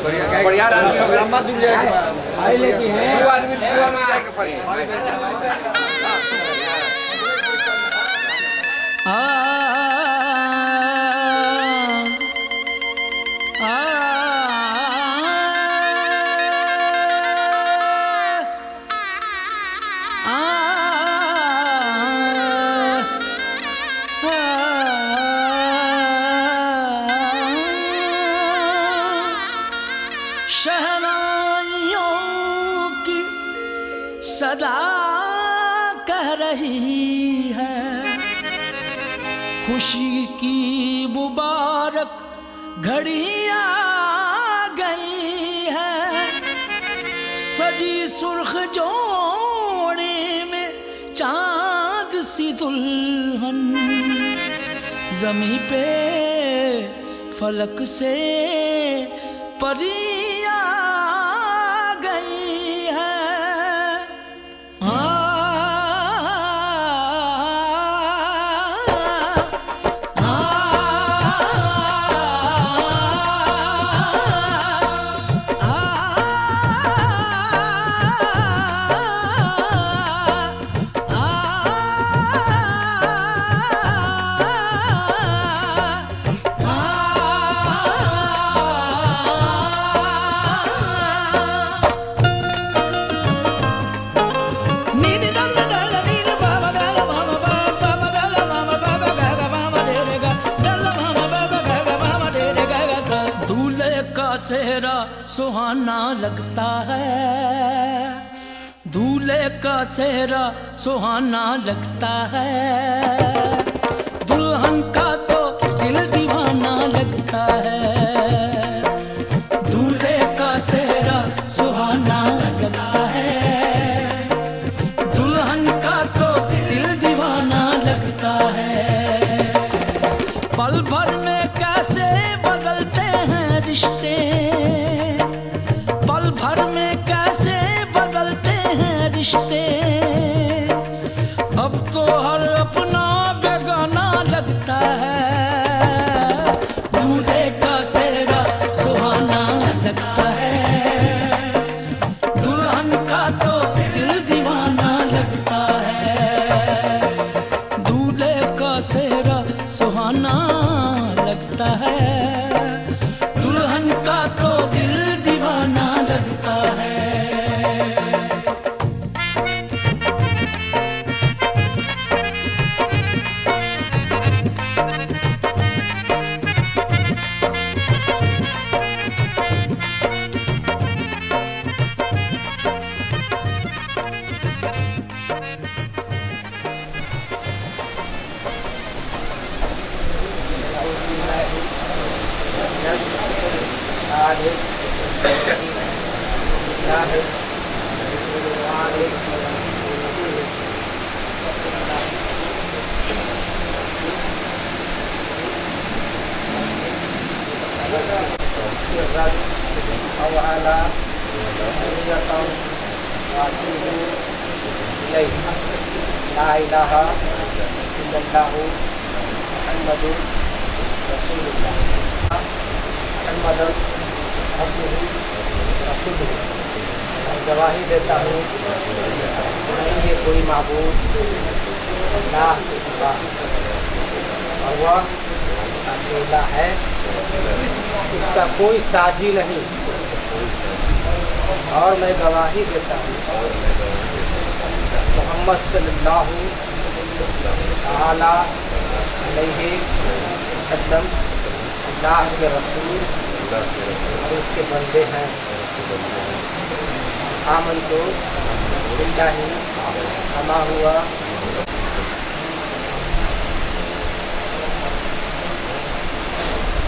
बढ़िया लंबा दूर जाएगा आई लेती है दो आदमी कुआं में आके पड़े शहनाइयों की सदा कह रही है, खुशी की मुबारक घड़ी आ गई है। सजी सुर्ख जोड़े में चांद सी दुल्हन, जमी पे फलक से परी सेहरा सुहाना लगता है, दूल्हे का सेहरा सुहाना लगता है। दुल्हन का तो दिल दीवाना लगता है, दूल्हे का सेहरा सुहाना लगता है। दुल्हन का तो दिल दीवाना लगता है। पल भर में कैसे बदलते हैं रिश्ते, पल भर में कैसे बदलते हैं रिश्ते। अब तो हर अपना बेगाना लगता है, दूल्हे का सेहरा सुहाना लगता है। दुल्हन का तो दिल दीवाना लगता है, दूल्हे का सेहरा सुहाना लगता है। दुल्हन का तो दिल दीवाना लगता है। ला इलाहा इल्लल्लाहु मुहम्मदुर रसूलुल्लाह मुहम्मदुर अब्दुहु रसूलुहु। मैं गवाही देता हूँ नहीं है कोई माबूद अल्लाह के सिवा, और वह अकेला है, इसका कोई साझी नहीं। और मैं गवाही देता हूँ मोहम्मद सल्लल्लाहु ताला अलैहि वसल्लम अल्लाह के रसूल और उसके बंदे हैं। आमन तो बिल्लाहि कमा हुआ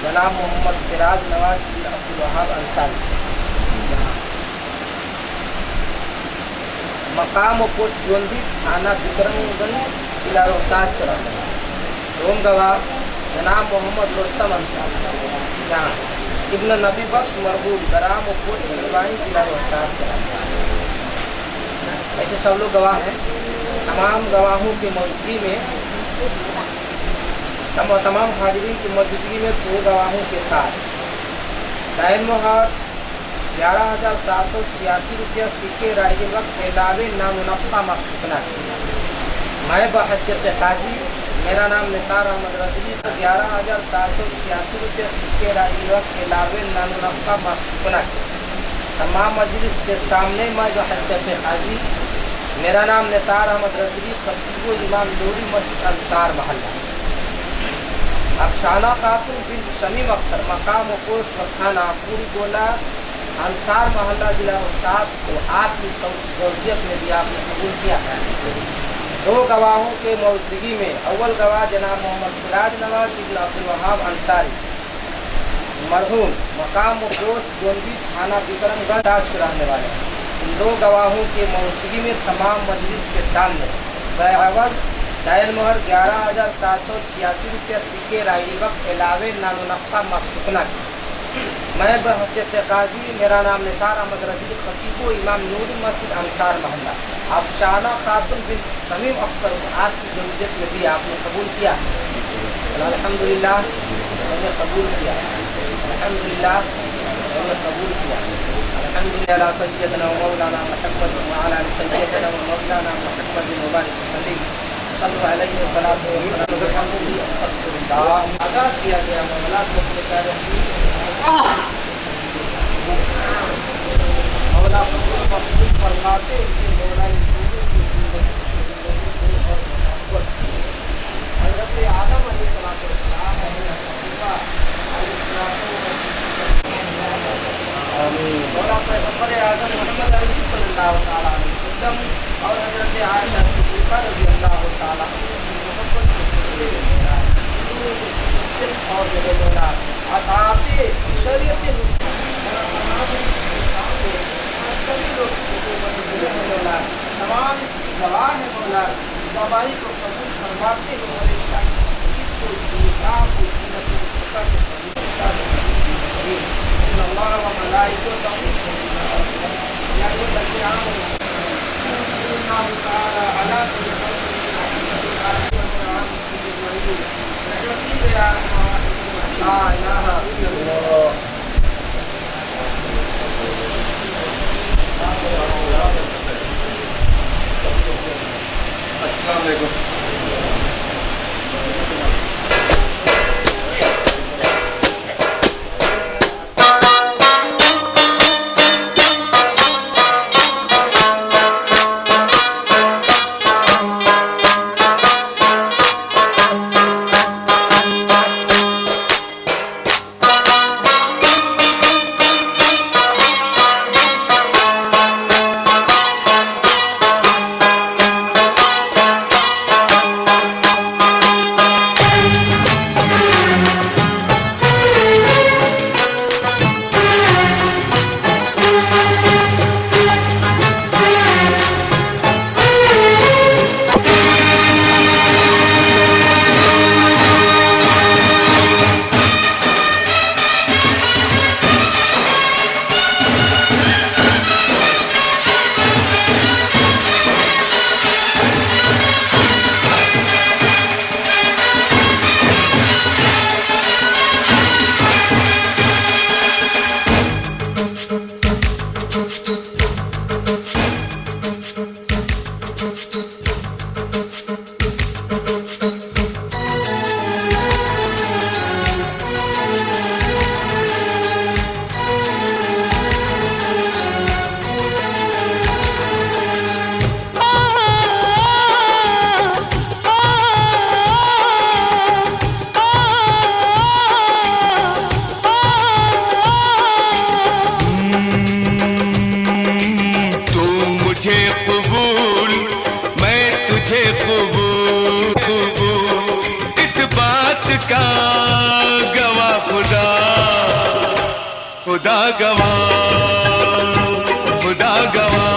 जनाब मोहम्मद सिराज नवाज अब्दुल वहाब अंसारी मकाम पोस्ट जोंदी थाना विक्रमगंज जिला रोहतास कराता रोम गवाह जनाब मोहम्मद रुस्तम अंसारी जहाँ इब्न नबी बख्श मरहूम ग्राम पोस्ट जिला रोहतास कराता। ऐसे सब लोग गवाह हैं। तमाम गवाहों की मौजूदगी में तमाम हाजिरीन की मौजूदगी में 2 गवाहों के साथ दाइन मोहर 11,786 रुपया सिक्के राइजे वक्त एलावे नामुनफ़ा मखसूसना मैं बहैसियत काजी मेरा नाम निसार अहमद रज़वी 11,786 रुपया सिक्के राइजे वक्त एलावे नामुनफ़ा मखसूसना तमाम मजलिस के सामने मैं बहैसियत काजी मेरा नाम निसार अहमद रज़वी खतीब इमाम नूरी मस्जिद अंसार महल्ला अफसाना खातून बिन शमीम अख्तर मकाम पोस्ट थाना पूरी गोला अंसार महल्ला जिला रोहतास को आपकी जौजियत में भी आपने कबूल किया है। 2 गवाहों के मौजूदगी में अव्वल गवाह जनाब मोहम्मद सिराज नवाज इब्न अब्दुल वहाब अंसारी मरहूम मकाम पोस्ट जोंदी थाना विक्रमगंज दास से रहने वाले हैं। इन 2 गवाहों के मौजूदगी में तमाम मजलिस के सामने बराबर दायर मोहर 11,786 रुपया सिक्के राई वक्त एलावे नामुनफ़ा मखसूसना की मैं बहैसियत काजी मेरा नाम निसार अहमद रज़वी खतीब इमाम नूरी मस्जिद अंसार महल्ला अफसाना खातून बिन शमीम अख्तर को आपकी जरूरत में भी आपने कबूल किया। अल्हम्दुलिल्लाह मैंने कबूल किया। अल्हम्दुलिल्लाह मैंने कबूल किया। अल्हम्दुलिल्लाह सय्यदना व मौलाना मुहम्मद व अला सय्यदना व मौलाना मुहम्मद मुबारक सल्ली अलैहि वसल्लम अदा किया गया मामला को मौला फरमाते हैं मौला हज़रत आदम अलैहिस्सलाम मौला पैगंबर आज़म मोहम्मद अरबी सल्लल्लाहु तआला अलैहि वसल्लम और हज़रत आयशा सिद्दीक़ा रज़ियल्लाहु तआला और मौला अताते शरीयत सभी लोग मौला तमाम इसकी गवाह है मौला गवाही को कबूल फरमाते हैं और अस्सलाम वालेकुम। कबूल, मैं तुझे कबूल, कबूल। इस बात का गवाह खुदा, खुदा गवाह, खुदा गवाह।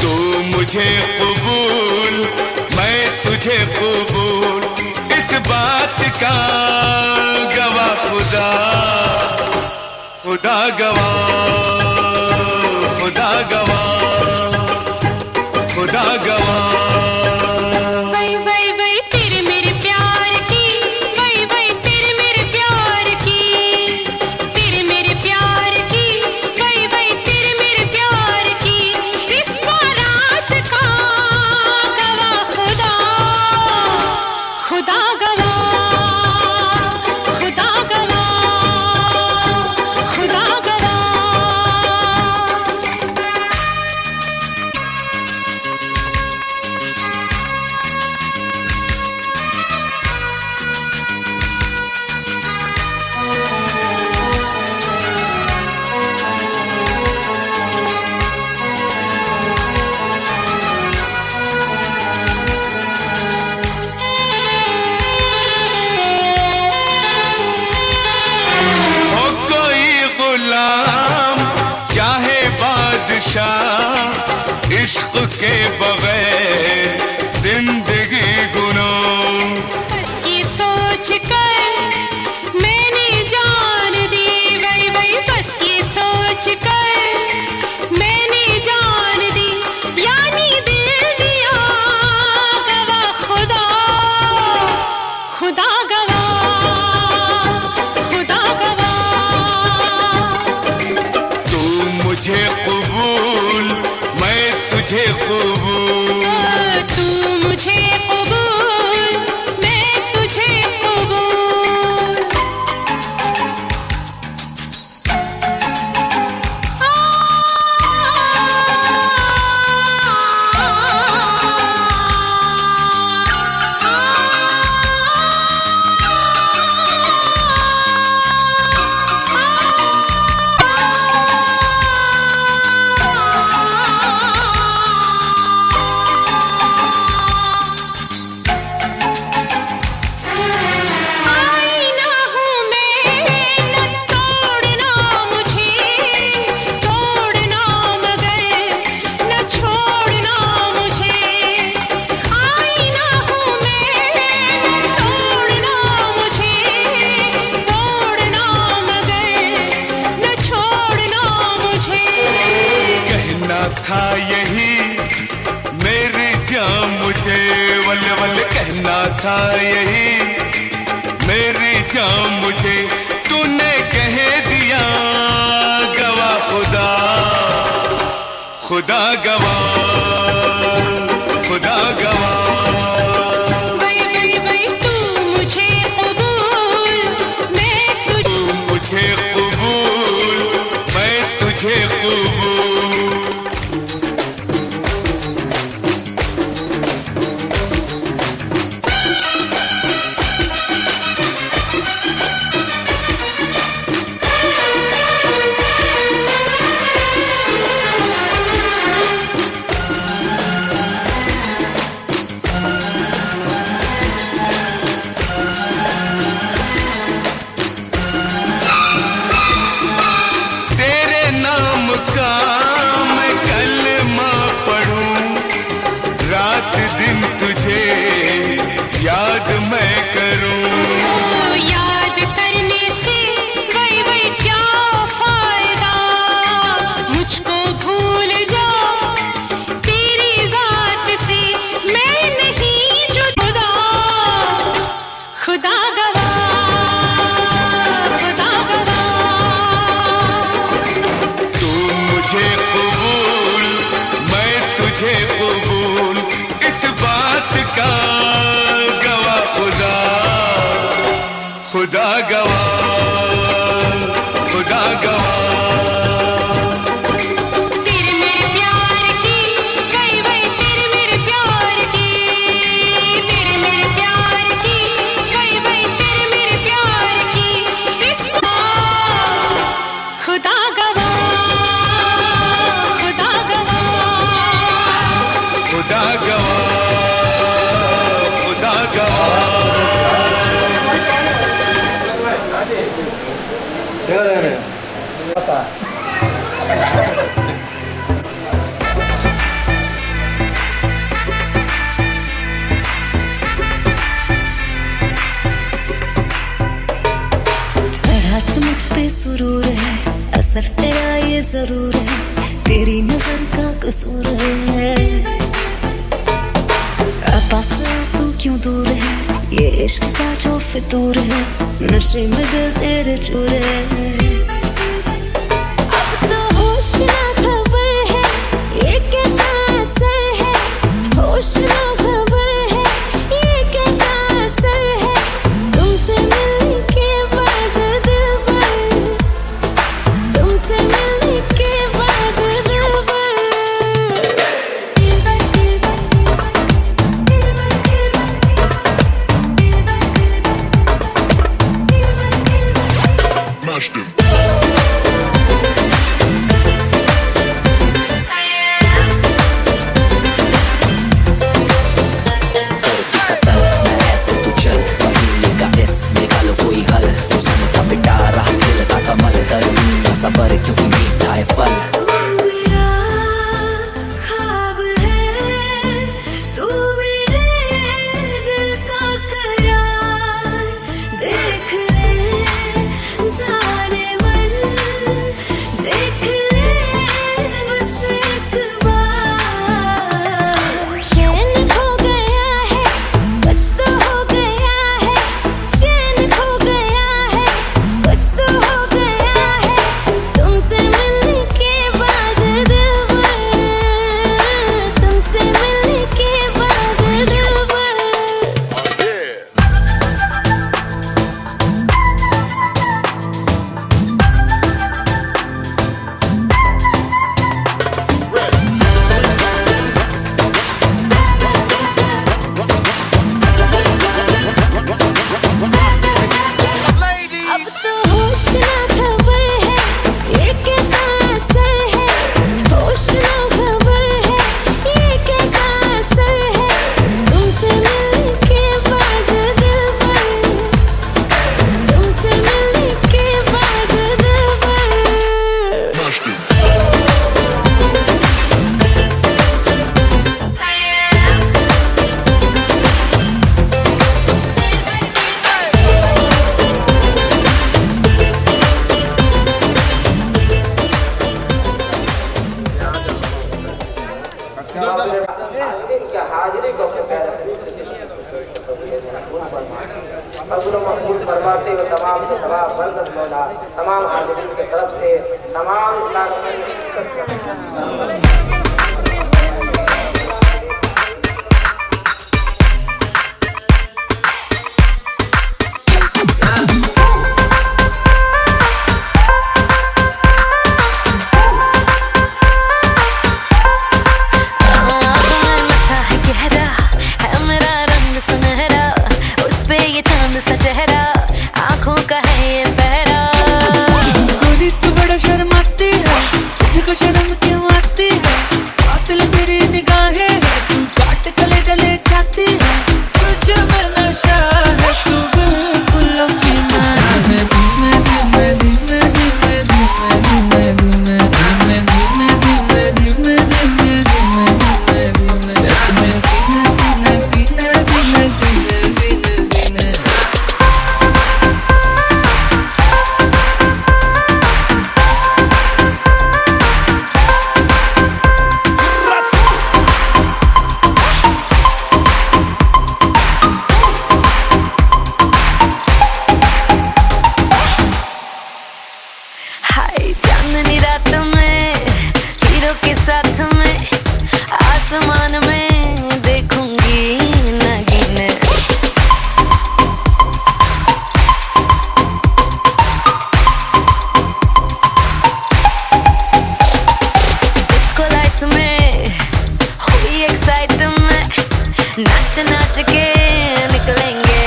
तू मुझे कबूल, मैं तुझे कबूल, इस बात का गवाह खुदा, खुदा गवाह, खुदा गवाह, खुदा गवाह। वही वही वही तेरे मेरे प्यार की, वही वही तेरे मेरे प्यार की, तेरे मेरे प्यार की, वही वही तेरे मेरे प्यार की। इस बारात का गवाह खुदा, खुदा गवाह, खुदा गवाह, खुदा गवाह। हो कोई गुलाम चाहे बादशाह, इश्क के बगैर जिंदगी गुनाह। बस ये सोच कर मैंने जान दी, वही वही बस ये सोच कर मैंने जान दी, यानी दिल दिया गवाह खुदा, खुदा गवाह, खुदा गवाह। तू मुझे कबूल, मैं तुझे कबूल, तू मुझे कबूल, मैं तुझे कबूल। आईना हूँ मैं, न तोड़ना मुझे, तोड़ना मगर न छोड़ना मुझे। आईना हूँ मैं, न तोड़ना मुझे, तोड़ना मगर न छोड़ना मुझे। कहना था यही मेरी जान मुझे, वल वल कहना था यही मेरी जान मुझे, तूने कह दिया गवाह खुदा, खुदा गवाह, खुदा गवाह। वही वही वही तू मुझे कबूल, मैं तुझे तू मुझे कबूल, मैं तुझे कबूल। खुदा गवाह, खुदा गवाह। मुझ पे सुरूर है, असर तेरा ये जरूर है, तेरी नजर का कसूर है। पास तू क्यों दूर है, ये इश्क का जो फितूर है, नशे में दिल तेरे चूर है। अब तो होश ना खबर है, ये कैसा असर है, होश ना खबर है, ये कैसा असर है, तुमसे मिलने के बाद दिल भर, तुमसे मिलने के बाद दिल भर। Mashed him. सबर क्योंकि मीठा है फल। तू मेरा ख्वाब है, तू मेरे दिल का करार, देख ले जाने मन, देख ले बस एक बार। चैन खो गया है, कुछ तो हो गया है, चैन खो गया है, कुछ तो हो गया है, तुमसे मिलने के बाद दिल भर, तुमसे मिलने के बाद दिल भर। अब तो होश ना खबर है, ये कैसा असर है, होश ना खबर है, ये कैसा असर है, तुमसे मिलने के बाद दिल भर, तुमसे मिलने के बाद दिल भर। Mashed him. क्या हाजिरी को महफूज फरमाते हुए तमाम से तमाम बरकत मौला, तमाम हाजिरीन की तरफ से तमाम नशा है गहरा, है मेरा रंग सुनहरा, उस पे ये चांद सा चेहरा, आँखों का है ये पहरा। गोरी तू बड़ा शर्माती है, तुझको शर्म क्यों आती है, कातिल तेरी निगाहें है, तू काट कले जले जाती है, तुझे में नशा है, तू बिल्कुल अफीना है। धीमे धीमे धीमे धीमे धीमे धीमे धीमे धीमे धीमे धीमे धीमे धीमे धीमे धीमे धीमे सच में सीने सीने सीने सीने सीने सीने सीने। हाय चांदनी रात में, हीरो के साथ में, आसमान में देखूंगी नागिन। डिस्को लाइट्स में हुई एक्साइटमेंट, नाच नाच के निकलेंगे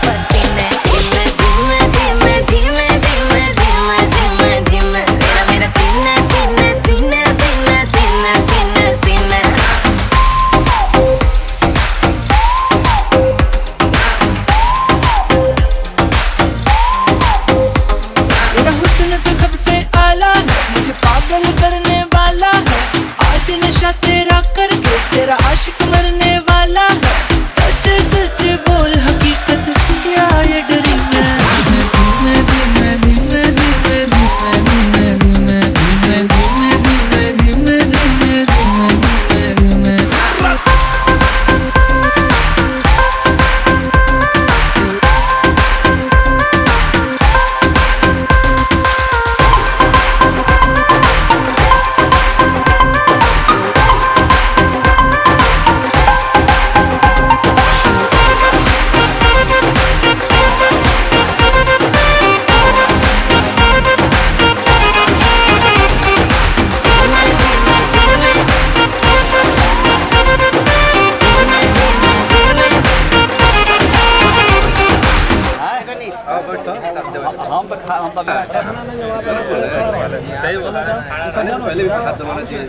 पसीने। धीमे धीमे धीमे धीमे धीमे धीमे धीमे धीमे तेरा मेरा सीना सीना सीना सीना सीना सीना सीना। तेरा करके तेरा आशिक मरने वाला है। सच सच बोल हकीकत क्या ये ड्रीम है। धीमे धीमे धीमे धीमे धीमे धीमे धीमे धीमे धीमे धीमे धीमे धीमे धीमे धीमे। हम तो सही बोला पहले भी हाथ दबाना चाहिए।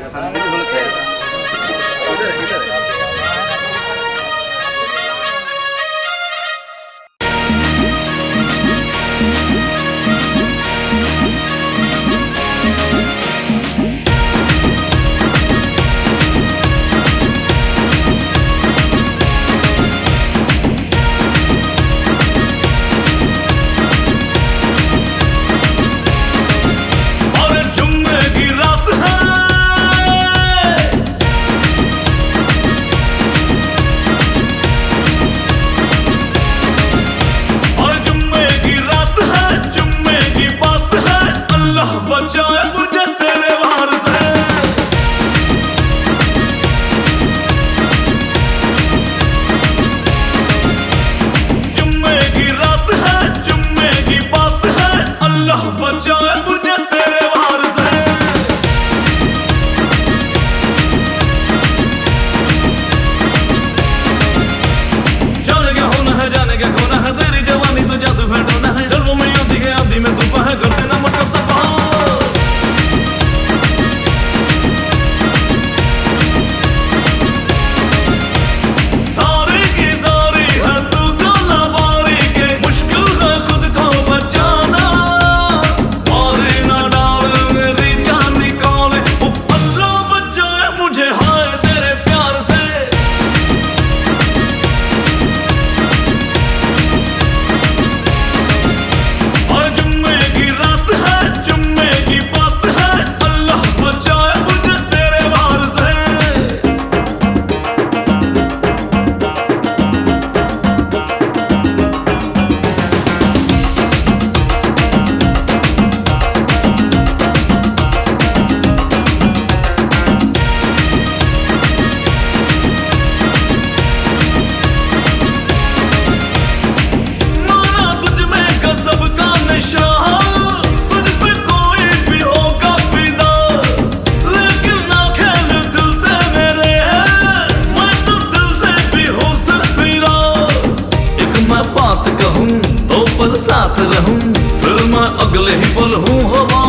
साथ रहूं फिर मैं अगले ही पल हूँ हवा।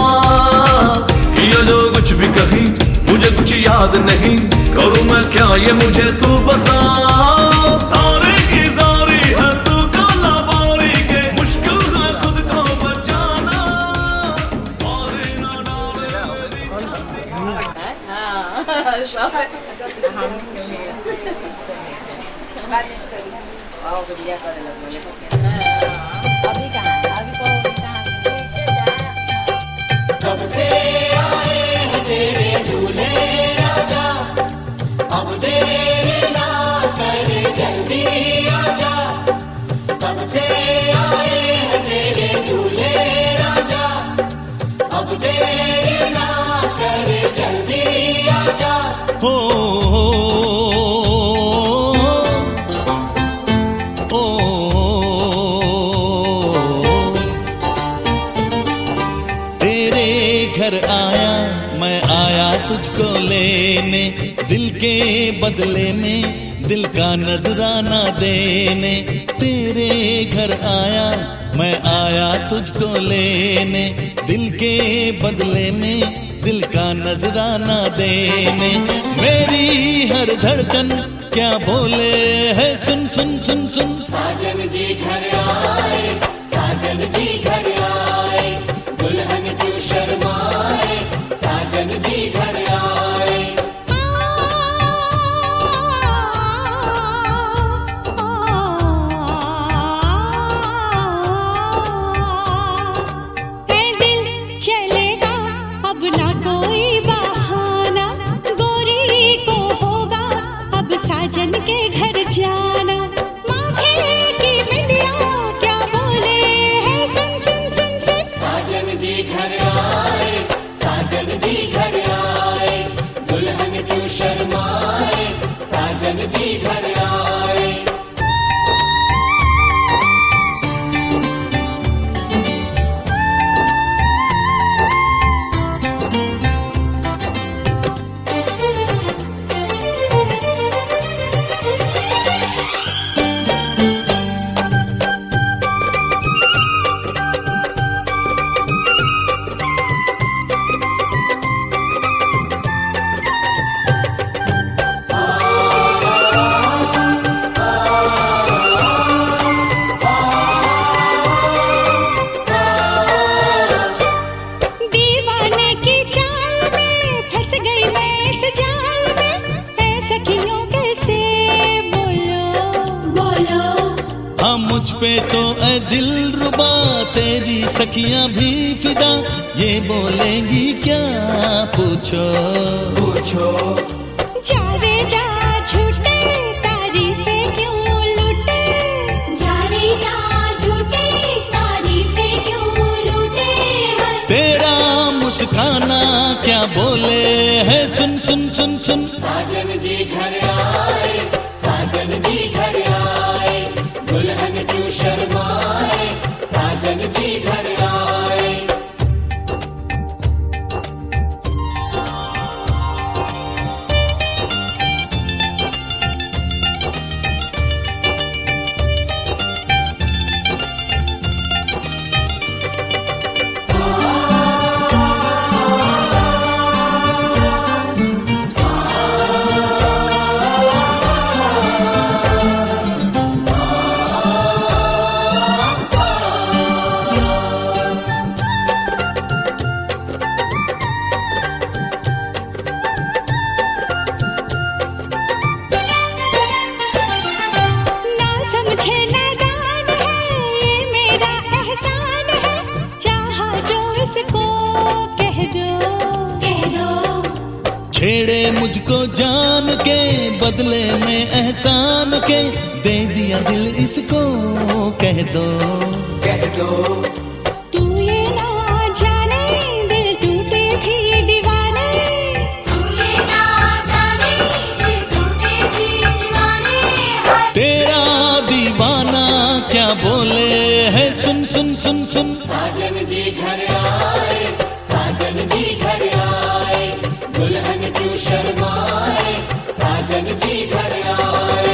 किया जो कुछ भी कही मुझे कुछ याद नहीं, करूँ मैं क्या ये मुझे तू बता। सारे की सारी है तू काला बारी के, मुश्किल है खुद को बचाना। मारे ना अभी कहाँ है? अभी को कब से आए हैं तेरे दूल्हे राजा, अब देर ना कर जल्दी आजा। कब से आए हैं तेरे दूल्हे राजा, अब देर ना कर जल्दी आजा। घर आया मैं आया तुझको लेने, दिल के बदले में दिल का नजराना देने। तेरे घर आया मैं आया तुझको लेने, दिल के बदले में दिल का नजराना देने। मेरी हर धड़कन क्या बोले है सुन सुन सुन सुन। साजन जी घर आए, साजन जी घर आए, दुल्हन क्यों शर्माए, साजन जी घर आए। शर्माए, साजन जी घर आए। दीवाने की चाल में फंस गई मैं इस जाल में, ऐ सखियों कैसे बोलो बोलो। हाँ मुझ पे तो ऐ दिल रुबा तेरी सखियां भी फिदा, ये बोलेंगी क्या पूछो पूछो। जा रे जा झूठे तारीफें क्यों लूटे, जा रे जा झूठे तारीफें क्यों लूटे। तेरा मुस्काना क्या बोले है, सुन सुन सुन सुन। साजन जी घर आए, साजन जी घर आए, दुल्हन क्यों शर्माए, साजन जी घर आए। ना समझे नादान है, ये मेरा एहसान है, चाहा जो इसको कह दो। छेड़े मुझको जान के बदले में एहसान के, दे दिया दिल इसको कह दो कह दो। तू ये ना जाने दिल टूटे भी दीवाने, तू ये ना जाने दिल टूटे भी दीवाने। तेरा दीवाना क्या बोले है, सुन सुन सुन सुन। साजन जी घर आए, साजन जी घर आए, दुल्हन क्यों शर्माए, साजन जी घर आए।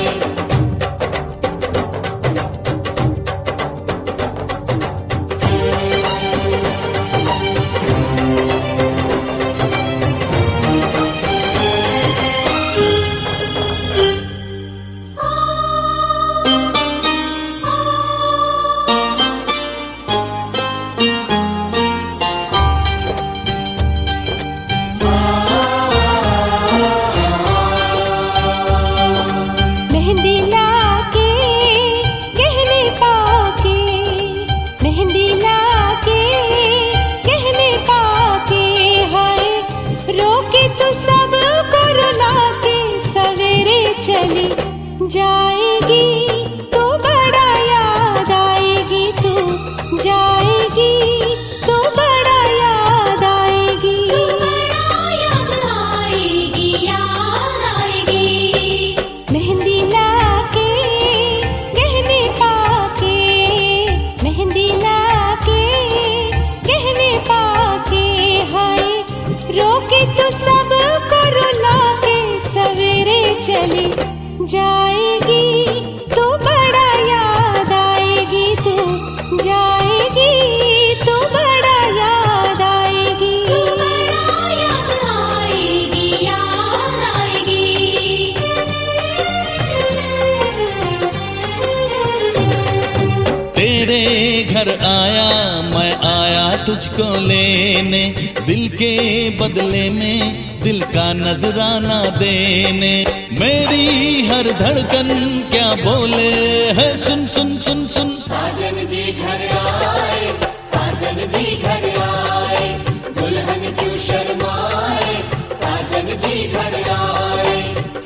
मेहंदी लाके गहने पाके, मेहंदी लाके गहने पाके, हाय रोके तो सब को रुला के, सवेरे चली जाएगी तो बड़ा याद आएगी, तू जाएगी तो बड़ा याद आएगी, याद आएगी याद आएगी। मेहंदी लाके गहने पाके, मेहंदी लाके गहने पाके, हाय रोके तो सब को रुला के, सवेरे चली जाएगी तो बड़ा याद आएगी, तू जाएगी तो बड़ा याद आएगी, याद आएगी याद आएगी। तेरे घर आया मैं आया तुझको लेने, दिल के बदले में दिल का नजराना देने। मेरी हर धड़कन क्या बोले है, सुन सुन सुन सुन। साजन जी घर आए, साजन जी घर आए, दुल्हन क्यों शर्माए, साजन जी घर आए,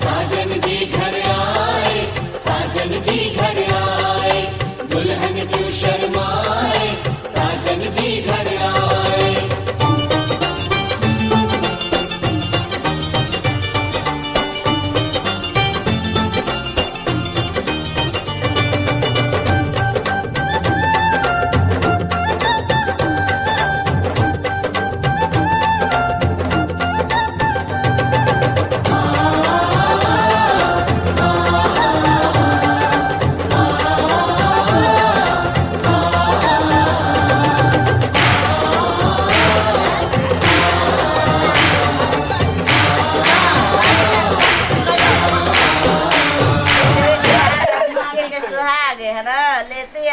साजन जी घर आए, साजन जी घर आए, दुल्हन क्यों शर्माए, साजन जी घर आए।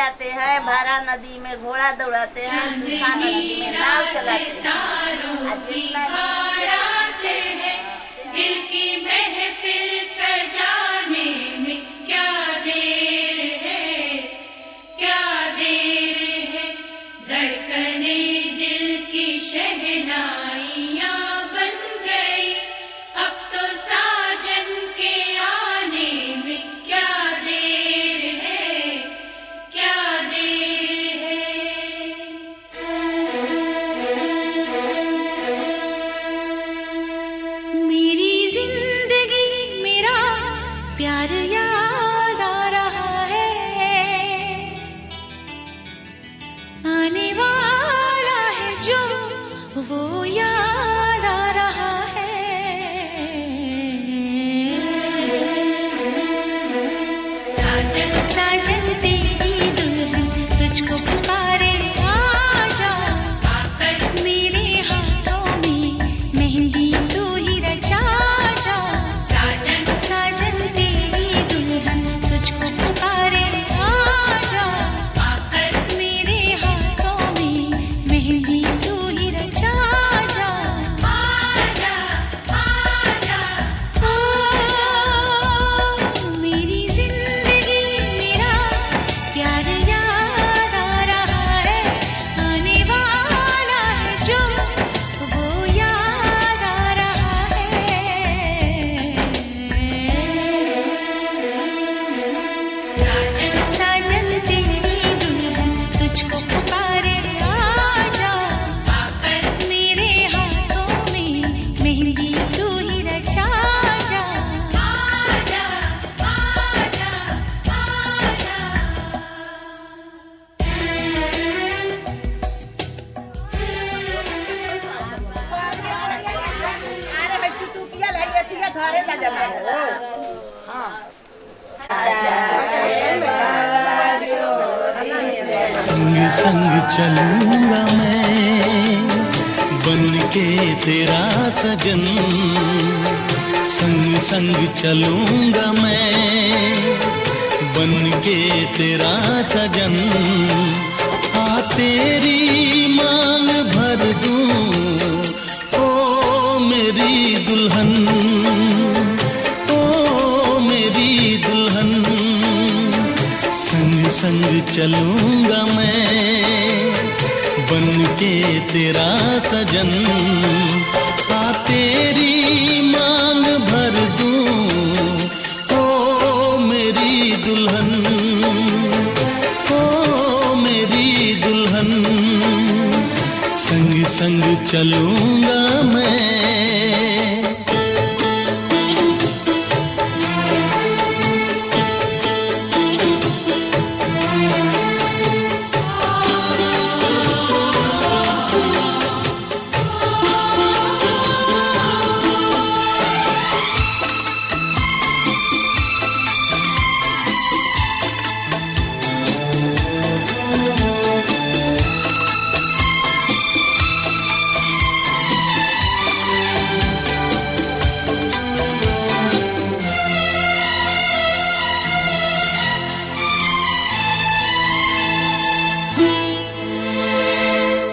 आते हैं, भरा नदी में घोड़ा दौड़ाते हैं, सूखा नदी में नाव चलाते हैं। दिल की महफिल सजाने में क्या देर है, क्या देर है। धड़कने दिल की शहनाइयाँ बन गई, अब तो साजन के आने में क्या देर है, क्या देर है। मेरी जिंदगी मेरा प्यार याद आ रहा है, आने वाला है जो वो याद आ रहा है। साजन साजन तेरी दुल्हन तुझको पुकारे, आजा आकर मेरे हाथों में मेहंदी तू ही रचा जा। साजन साजन तेरी दुल्हन तुझको पुकारे, आजा आकर मेरे हाथों में मेहंदी तू ही रचा जा। आजा आजा ओ मेरी जिंदगी मेरा प्यार याद आ रहा है, आने वाला है जो वो याद आ रहा है। साजन साजन तेरी दुल्हन तुझको पुकारे, आजा आकर मेरे हाथों में मेहंदी तू ही रचा जा। आजा आजा अरे भाई चुटुकिया लइए थिया घरे ला जाना है। संग संग चलूंगा मैं बन के तेरा सजन, संग संग चलूंगा मैं बन के तेरा सजन। आ तेरी मांग भर दूं ओ मेरी दुल्हन, ओ मेरी दुल्हन। संग संग चलूंगा मैं बन के तेरा सजन। आ तेरी मांग भर दूं ओ मेरी दुल्हन, ओ मेरी दुल्हन। संग संग चलूंगा मैं।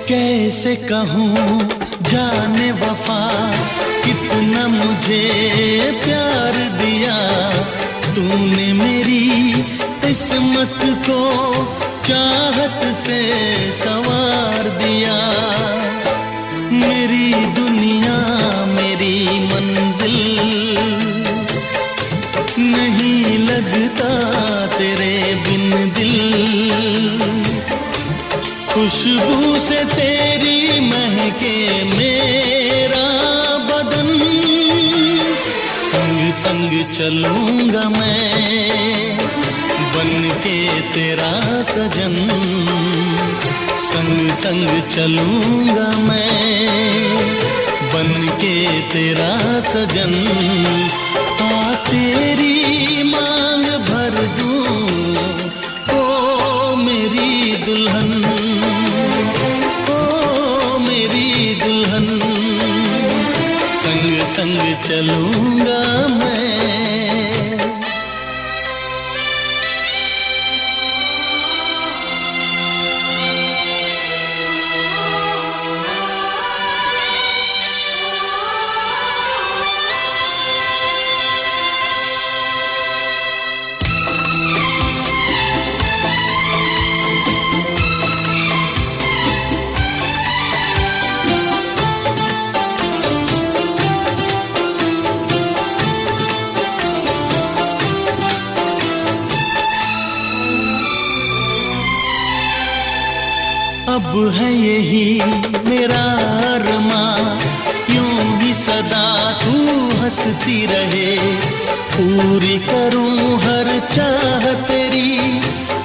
कैसे कहूँ जाने वफा कितना मुझे प्यार दिया तूने मेरी किस्मत को चाहत से संवार दिया। मेरी दुनिया मेरी मंजिल नहीं लगता तेरे बिन दिल। खुशबू से तेरी महके मेरा बदन। संग संग चलूंगा मैं बन के तेरा सजन। संग संग चलूंगा मैं बन के तेरा सजन। आ तेरी मांग भर दूं ओ मेरी दुल्हन, ओ मेरी दुल्हन। संग संग चलूंगा मैं। अब है यही मेरा अरमां, यूं ही सदा तू हंसती रहे, पूरी करूं हर चाह तेरी,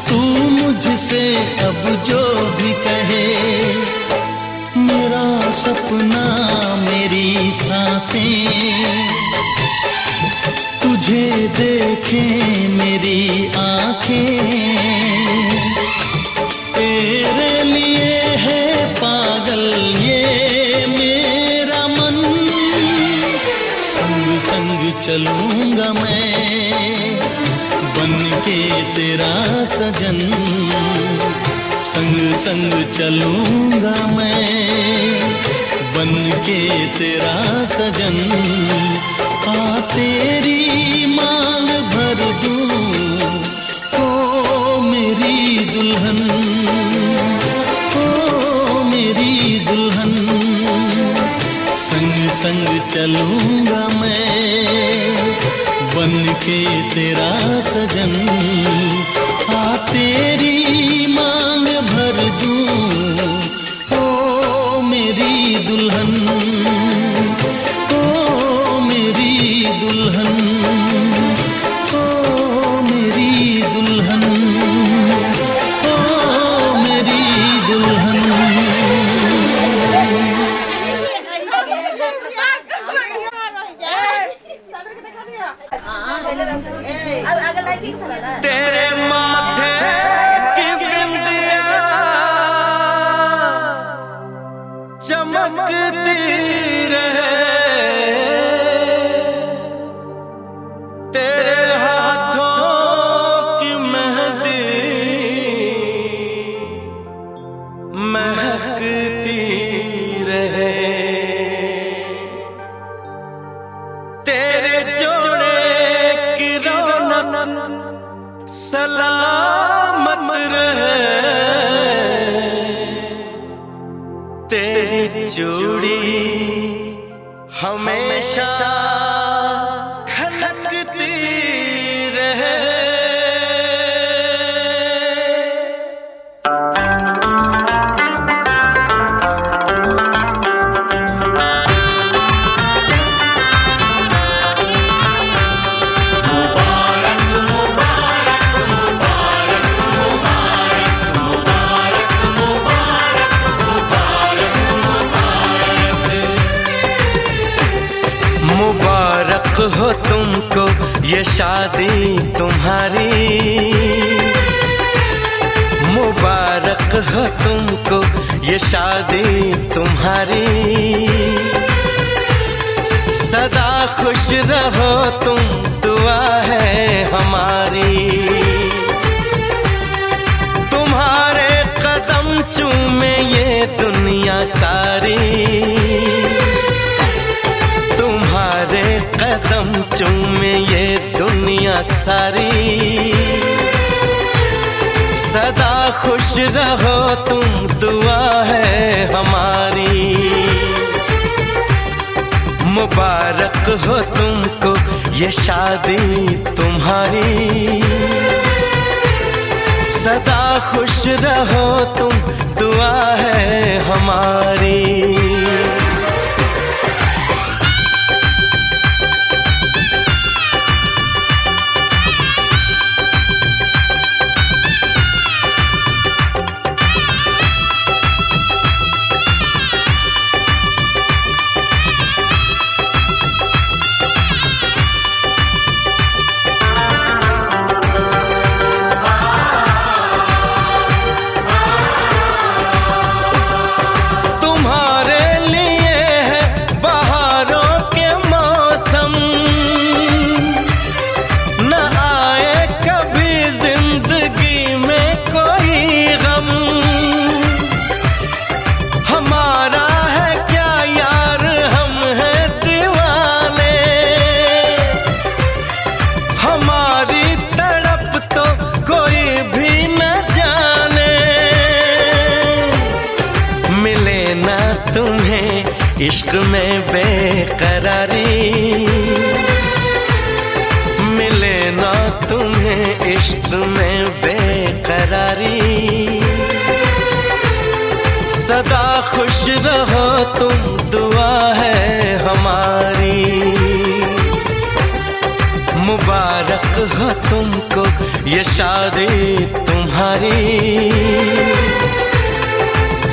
तू मुझसे अब जो भी कहे। मेरा सपना मेरी सांसें तुझे देखें मेरी आंखें, तेरे लिए है पागल ये मेरा मन, संग संग चलूंगा मैं बन के तेरा सजन, संग संग चलूंगा मैं बन के तेरा सजन। हाँ तेरी मांग भर दूं ओ मेरी दुल्हन, ओ मेरी दुल्हन, संग संग चलूंगा मैं बन के तेरा सजन। हाँ तेरी मांग भर दूं ओ मेरी दुल्हन, ओ मेरी दुल्हन, ओ मेरी दुल्हन, ओ मेरी दुल्हन। तेरे माथे की बिंदिया चमकती रहे, तेरे हाथों की मेहंदी महकती रहे, तेरे जोड़े की रौनक सलामत रहे, तेरी चूड़ी हमेशा खनकती रहे। मुबारक हो तुमको ये शादी तुम्हारी, मुबारक हो तुमको ये शादी तुम्हारी, सदा खुश रहो तुम दुआ है हमारी, तुम्हारे कदम चूमे ये दुनिया सारी, तुम्हारे कदम चूमे ये दुनिया सारी, सदा खुश रहो तुम दुआ है हमारी, मुबारक हो तुमको ये शादी तुम्हारी, सदा खुश रहो तुम दुआ है हमारी। इश्क में बेकरारी मिले ना तुम्हें, इश्क में बेकरारी सदा खुश रहो तुम, दुआ है हमारी। मुबारक हो तुमको ये शादी तुम्हारी।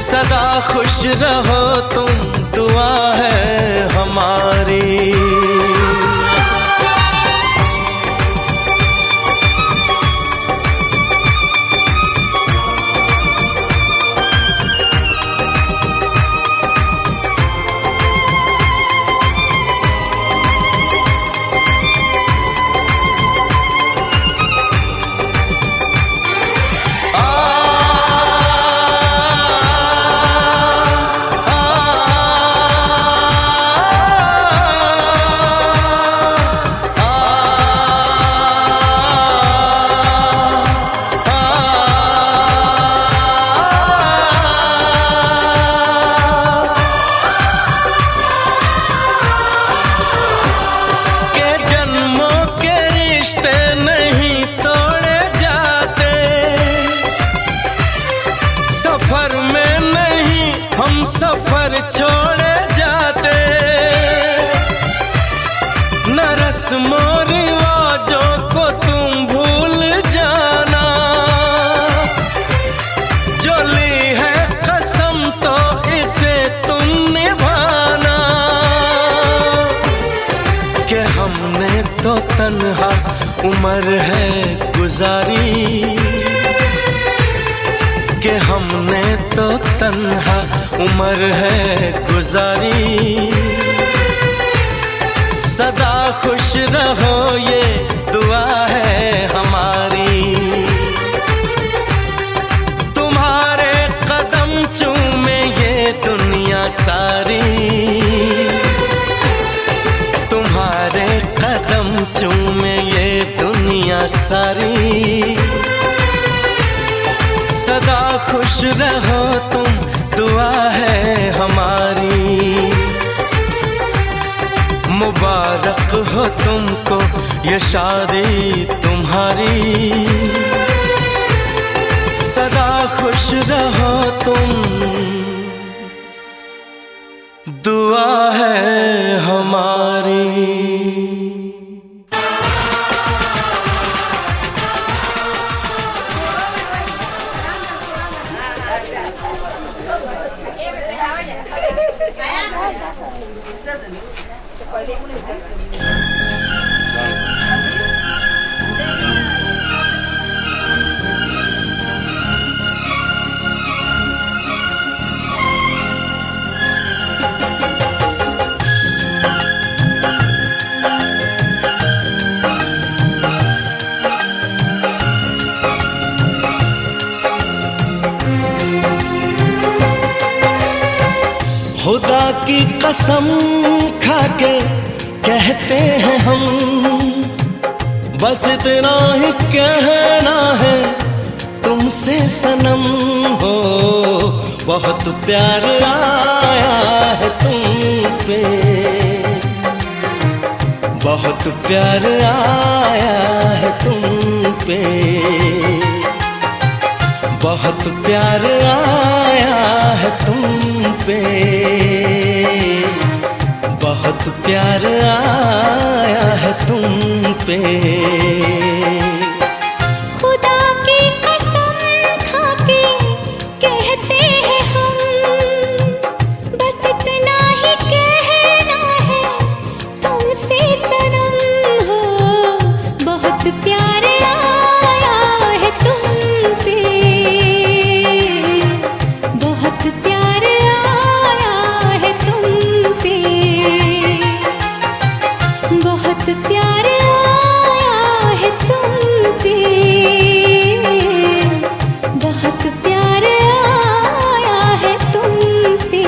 सदा खुश रहो तुम, दुआ है हमारी। सफर छोड़े जाते, न रस्मों रिवाजों को तुम भूल जाना। जो ली है कसम तो इसे तुम निभाना। कि हमने तो तन्हा उम्र है गुजारी। कि हमने तो तन्हा उम्र है गुजारी। सदा खुश रहो ये दुआ है हमारी। तुम्हारे कदम चूमे ये दुनिया सारी। तुम्हारे कदम चूमे ये दुनिया सारी। सदा खुश रहो तुम, दुआ है हमारी। मुबारक हो तुमको ये शादी तुम्हारी। सदा खुश रहो तुम, दुआ है हमारी। खुदा की कसम खाके कहते हैं हम, बस इतना ही कहना है तुमसे सनम हो। बहुत प्यार आया है तुम पे, बहुत प्यार आया है तुम पे। बहुत प्यार आया है तुम पे, बहुत प्यार आया है तुम पे। खुदा की कसम खाके कहते हैं हम, बस इतना ही कहना है तुमसे सनम हो। बहुत प्यार आया है तुम पे, बहुत प्यार आया है तुम पे। बहुत प्यार आया है तुम पे, बहुत प्यार आया है तुम पे।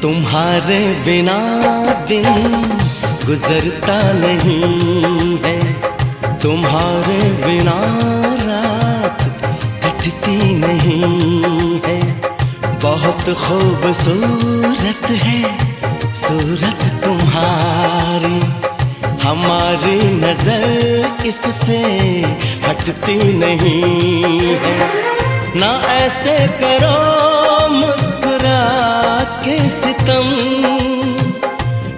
तुम्हारे बिना दिन गुजरता नहीं है, तुम्हारे बिना रात कटती नहीं है। बहुत खूबसूरत है सूरत तुम्हारी, हमारी नजर इससे हटती नहीं है। ना ऐसे करो मुस्कुरा के सितम,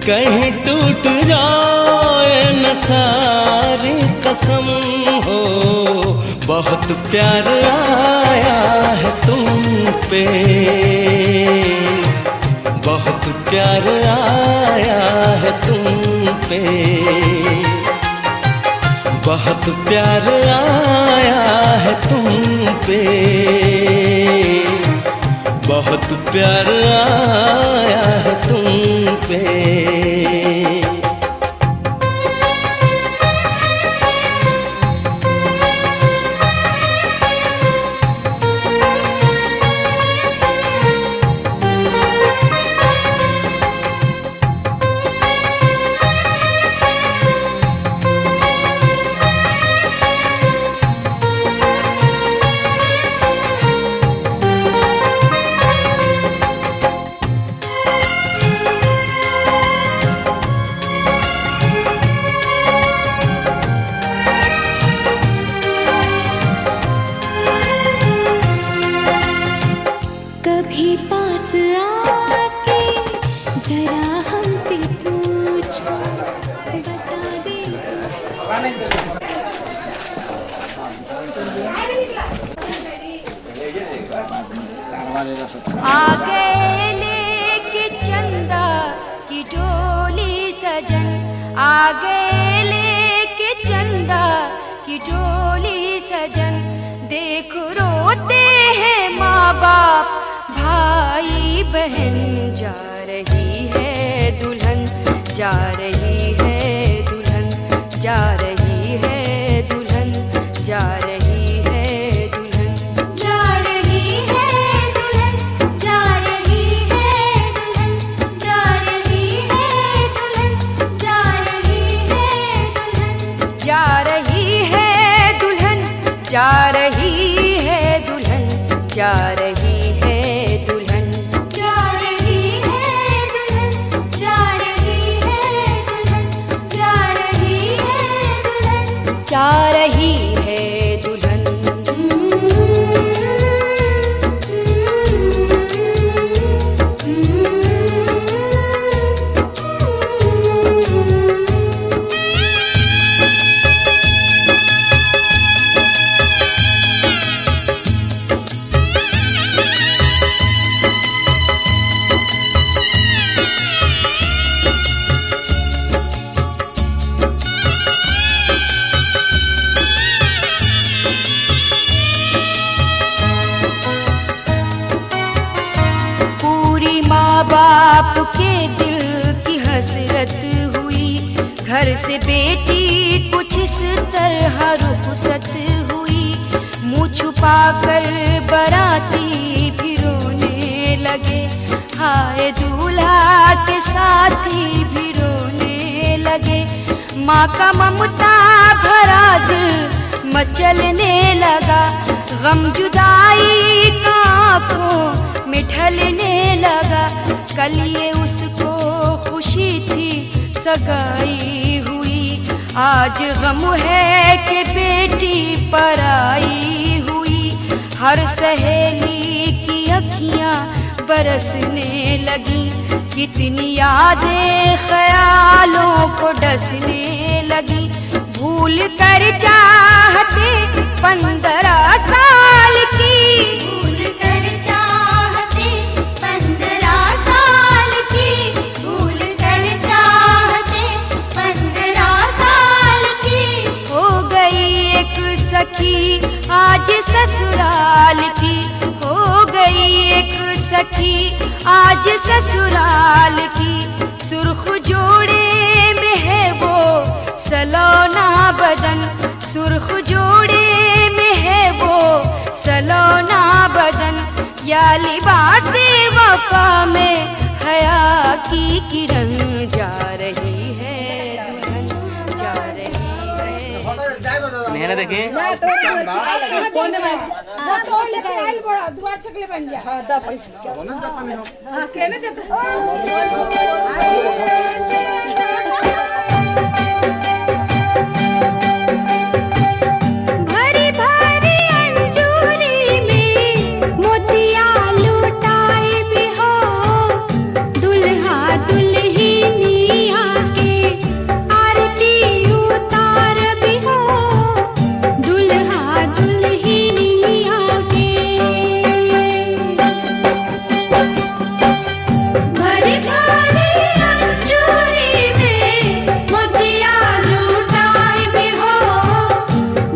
कहीं टूट जाए न सारी कसम हो। बहुत प्यार आया है तुम पे, बहुत प्यार आया है तुम पे, बहुत प्यार आया है तुम पे, बहुत प्यार आया है तुम पे। कभी पास आके जरा हमसे पूछो, बता दे। आगे लेके चंदा की डोली सजन, आगे लेके चंदा की डोली सजन। देखो रोते हैं माँ बाप भाई बहन, जा रही है दुल्हन, जा रही है दुल्हन, जा रही है दुल्हन, जा रही है दुल्हन, जा रही है दुल्हन, जा रही है दुल्हन, जा रही है दुल्हन, जा रही है दुल्हन, जा रही है दुल्हन, जा रही है दुल्हन, जा रही है दुल्हन, जा रही है दुल्हन, जा रही है दुल्हन, जा रही है दुल्हन, जा रही है दुल्हन। पूरी माँ बाप के दिल की हसरत हुई, घर से बेटी कुछ इस तरह रुखसत हुई। मुँह छुपा कर बाराती भी रोने लगे, हाय दूल्हा के साथी भी रोने लगे। माँ का ममता भरा दिल मचलने लगा, गम जुदाई का आँखों में ढलने लगा। कल ये उसको खुशी थी सगाई हुई, आज गम है कि बेटी पराई हुई। हर सहेली की अखियाँ बरसने लगी, कितनी यादें ख्यालों को डसने लगी। भूल कर चाहते 15 साल की, भूल कर चाहते 15 साल की, भूल कर चाहते 15 साल की। हो गई एक सखी आज ससुराल की, हो गई एक सखी आज ससुराल की। सुर्ख जोड़े में है वो सलोना बदन, सुर्ख जोड़े में है वो सलोना बदन। या लिबासे वफा में हया की किरण जा रही है, दुल्हन जा रही है। मेहनत देखिए भरी भरी अंजूरी में मोतिया लुटाए भी हो, दुल्हा दुल्हनिया के आरती उतार भी हो, दुल्हा दुल्हनिया के। भरी भरी अंजूरी में मोतिया लुटाए भी हो,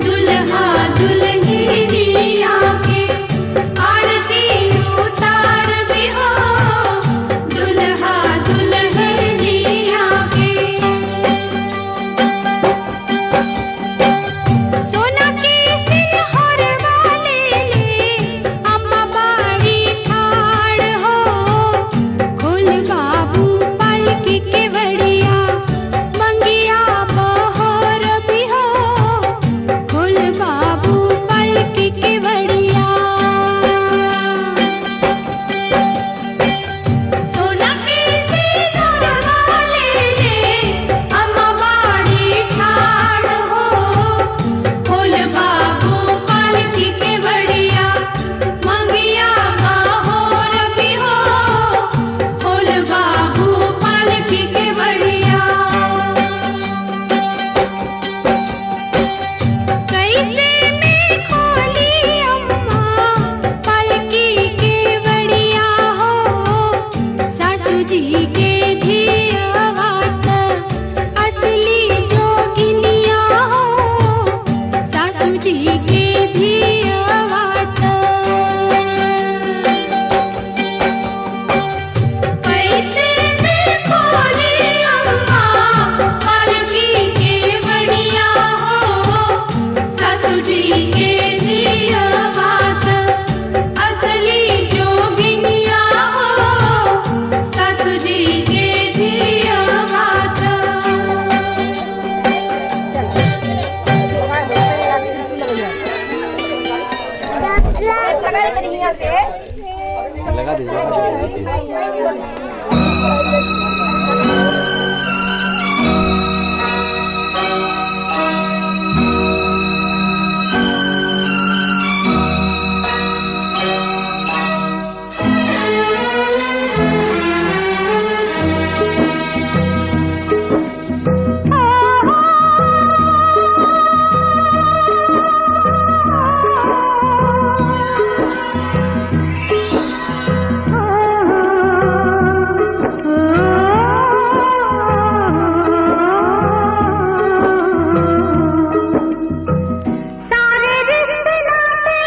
दुल्हा दुल्हनिया के आरती उतार भी हो, दुल्हा दुल्हनिया के। सोना के सिलहर वाले ले अम्मा बाड़ी ठाड़ हो, खोल बाबू पालकी के बड़िया मंगिया बहर भी हो, खोल बाबू पालकी के बड़िया। सोना के सिलहर वाले ले अम्मा बाड़ी ठाड़ हो, खोल बाबू पालकी के बड़िया मंगिया बहर भी हो, खोल बाबू पालकी के बड़िया। कैसे में खोली अम्मा पालकी के बड़िया हो, सासू जी के धियावात असली जोगिनिया हो, सासू जी के धियावात। कैसे में खोली अम्मा पालकी के बड़िया हो, सासू जी के धियावात असली जोगिनिया हो, सासू जी के धियावात। लगा सारे रिश्ते नाते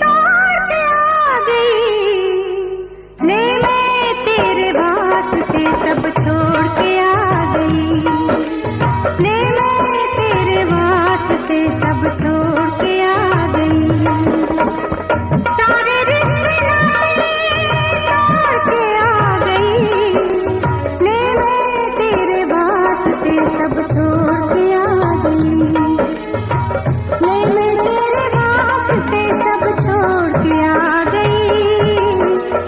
तोड़ के आ गई, ले मैं तेरे वास्ते सब छोड़ के आ गई, ले मैं तेरे वास्ते सब छोड़ के आ गई। सारे रिश्ते नाते तोड़ के आ गई, ले मैं तेरे वास्ते सब छोड़ के आ गई, ले मैं तेरे वास्ते सब छोड़ के आ गई,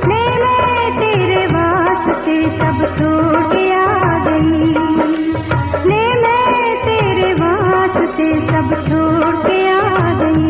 ले मैं तेरे वास्ते सब छोड़ के आ गई, ले मैं तेरे वास्ते सब छोड़ के आ गई।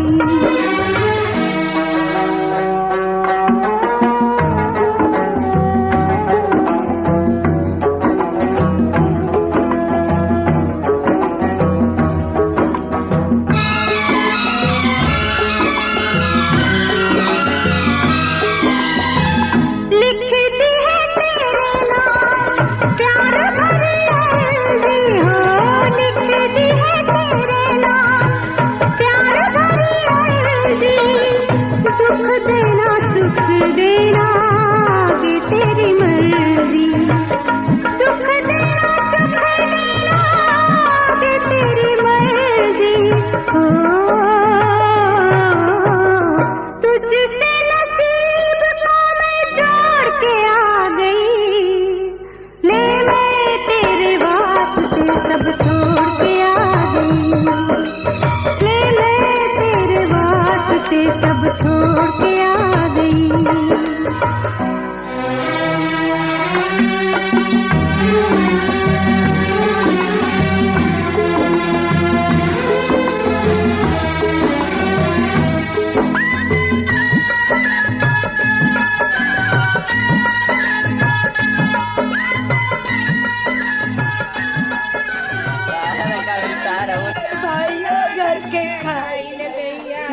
के खाई ले भैया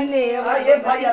ये भैया